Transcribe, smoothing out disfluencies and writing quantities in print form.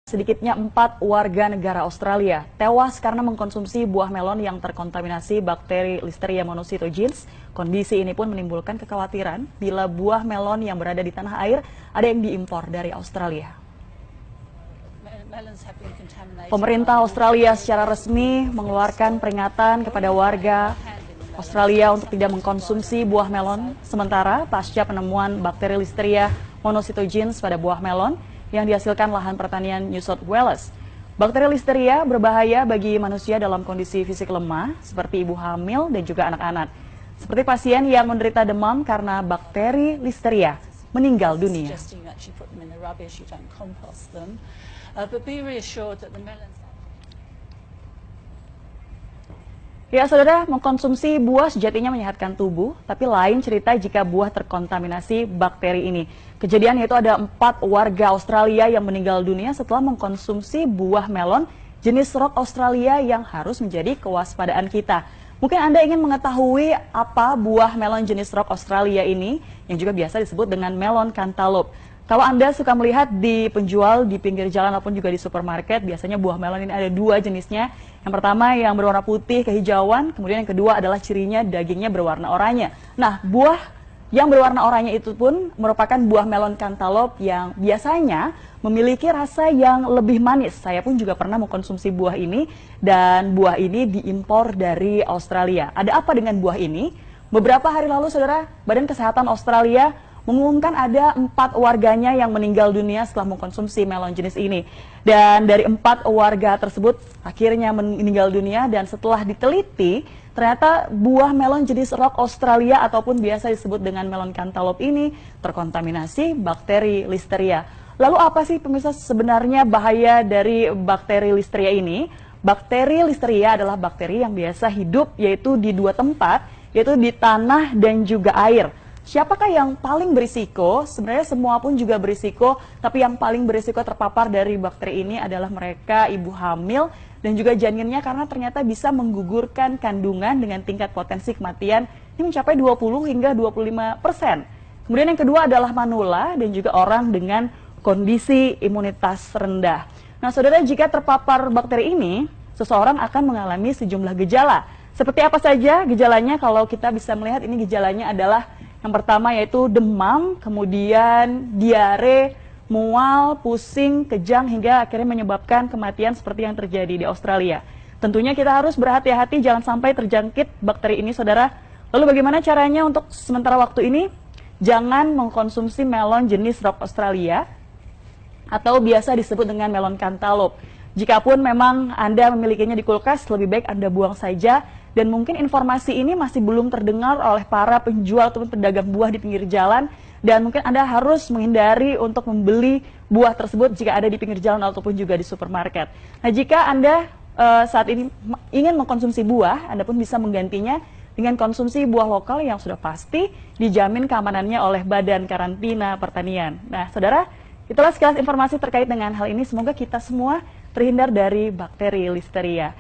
Sedikitnya 4 warga negara Australia tewas karena mengkonsumsi buah melon yang terkontaminasi bakteri Listeria monocytogenes. Kondisi ini pun menimbulkan kekhawatiran bila buah melon yang berada di tanah air ada yang diimpor dari Australia. Pemerintah Australia secara resmi mengeluarkan peringatan kepada warga Australia untuk tidak mengkonsumsi buah melon sementara pasca penemuan bakteri Listeria monocytogenes pada buah melon yang dihasilkan lahan pertanian New South Wales. Bakteri Listeria berbahaya bagi manusia dalam kondisi fisik lemah, seperti ibu hamil dan juga anak-anak. Seperti pasien yang menderita demam karena bakteri Listeria meninggal dunia. Ya saudara, mengkonsumsi buah sejatinya menyehatkan tubuh, tapi lain cerita jika buah terkontaminasi bakteri ini. Kejadian yaitu ada 4 warga Australia yang meninggal dunia setelah mengkonsumsi buah melon jenis rock Australia yang harus menjadi kewaspadaan kita. Mungkin Anda ingin mengetahui apa buah melon jenis rock Australia ini, yang juga biasa disebut dengan melon cantaloupe. Kalau Anda suka melihat di penjual di pinggir jalan ataupun juga di supermarket, biasanya buah melon ini ada 2 jenisnya. Yang pertama yang berwarna putih kehijauan, kemudian yang kedua adalah cirinya dagingnya berwarna oranye. Nah, buah yang berwarna oranye itu pun merupakan buah melon cantaloupe yang biasanya memiliki rasa yang lebih manis. Saya pun juga pernah mengkonsumsi buah ini dan buah ini diimpor dari Australia. Ada apa dengan buah ini? Beberapa hari lalu, saudara, Badan Kesehatan Australia mengumumkan ada 4 warganya yang meninggal dunia setelah mengkonsumsi melon jenis ini. Dan dari 4 warga tersebut akhirnya meninggal dunia dan setelah diteliti, ternyata buah melon jenis rock Australia ataupun biasa disebut dengan melon cantaloupe ini terkontaminasi bakteri Listeria. Lalu apa sih pemirsa sebenarnya bahaya dari bakteri Listeria ini? Bakteri Listeria adalah bakteri yang biasa hidup yaitu di 2 tempat, yaitu di tanah dan juga air. Siapakah yang paling berisiko? Sebenarnya semua pun juga berisiko, tapi yang paling berisiko terpapar dari bakteri ini adalah mereka ibu hamil dan juga janinnya karena ternyata bisa menggugurkan kandungan dengan tingkat potensi kematian yang mencapai 20 hingga 25%. Kemudian yang kedua adalah manula dan juga orang dengan kondisi imunitas rendah. Nah, saudara, jika terpapar bakteri ini, seseorang akan mengalami sejumlah gejala. Seperti apa saja gejalanya? Kalau kita bisa melihat ini gejalanya adalah yang pertama yaitu demam, kemudian diare, mual, pusing, kejang, hingga akhirnya menyebabkan kematian seperti yang terjadi di Australia. Tentunya kita harus berhati-hati jangan sampai terjangkit bakteri ini, saudara. Lalu bagaimana caranya untuk sementara waktu ini? Jangan mengkonsumsi melon jenis rock Australia atau biasa disebut dengan melon cantaloupe. Jikapun memang Anda memilikinya di kulkas, lebih baik Anda buang saja. Dan mungkin informasi ini masih belum terdengar oleh para penjual ataupun pedagang buah di pinggir jalan. Dan mungkin Anda harus menghindari untuk membeli buah tersebut jika ada di pinggir jalan ataupun juga di supermarket. Nah, jika Anda saat ini ingin mengkonsumsi buah, Anda pun bisa menggantinya dengan konsumsi buah lokal yang sudah pasti dijamin keamanannya oleh Badan Karantina Pertanian. Nah, saudara, itulah sekilas informasi terkait dengan hal ini. Semoga kita semua terhindar dari bakteri Listeria.